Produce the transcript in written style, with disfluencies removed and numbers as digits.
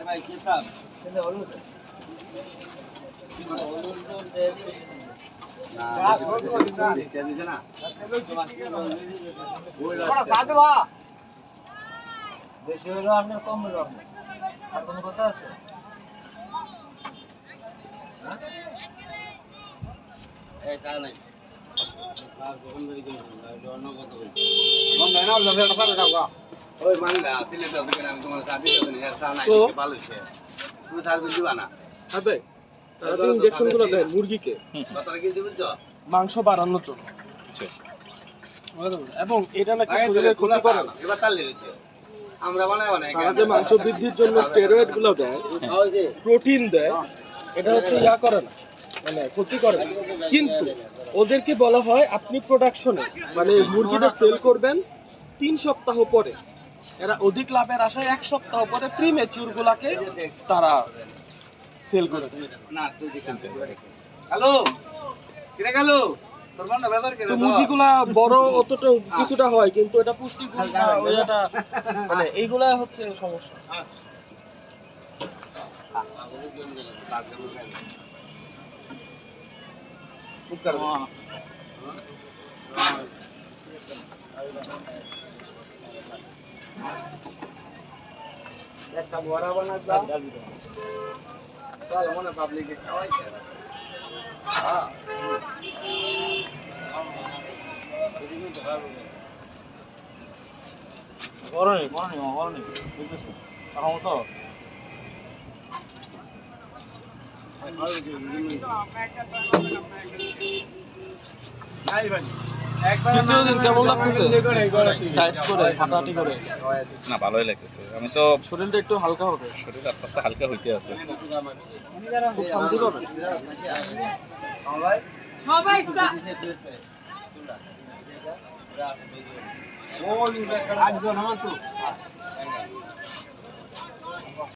ভাই কিতাব বেশি হলো আপনার কম হলো আপনার আর কোনো কথা আছে এই চা নাই আর দোকানদারি করে অন্য কথা বলছি মন না না লগে কথা যাও ওই মানলা সিলেট থেকে আমি তোমার সাথে যাবেন এর চা নাই ভালো হইছে তুমি সার্ভিস দিবা না হবে তারা যে ইনজেকশনগুলো দেয় মুরগিকে কথাটা কি দিবেন তো মাংস বাড়ানোর জন্য এবং এটা নাকি শরীরের ক্ষতি করে না। এবার তাল দিয়েছে আমরা বানাই তারা যে মাংস বৃদ্ধির জন্য স্টেরয়েড গুলো দেয়, প্রোটিন দেয়, এটা হচ্ছে ইয়া করে না, মানে ক্ষতি করে না। কিন্তু ওদেরকে বলা হয় আপনি প্রোডাকশনে মানে মুরগিটা সেল করবেন 3 সপ্তাহ পরে, এরা অধিক লাভের আশায় 1 সপ্তাহ পরে প্রি ম্যাচিউর গুলাকে তারা সেল করে দেয়। না তুই চিনতে হ্যালো কিরে গেল তোর মনটা বেজার করে তো মুরগিগুলা বড় অতটা কিছুটা হয়, কিন্তু এটা পুষ্টিগুণ না, ওইটা মানে এইগুলা হচ্ছে সমস্যা। একটা বড়া বানাতাম চল মনে পাবলিকে খাওয়াইছে হ্যাঁ করনি বুঝতেছো এখন তো কেমন লাগতেছে? টাইট করে হাঁটাহাঁটি করে না ভালোই লাগতেছে। আমি তো শরীরটা একটু হালকা হবে, শরীর আস্তে আস্তে হালকা হইতে আছে। খুব শান্তি পাবে। সবাই ওই একজন আমার তো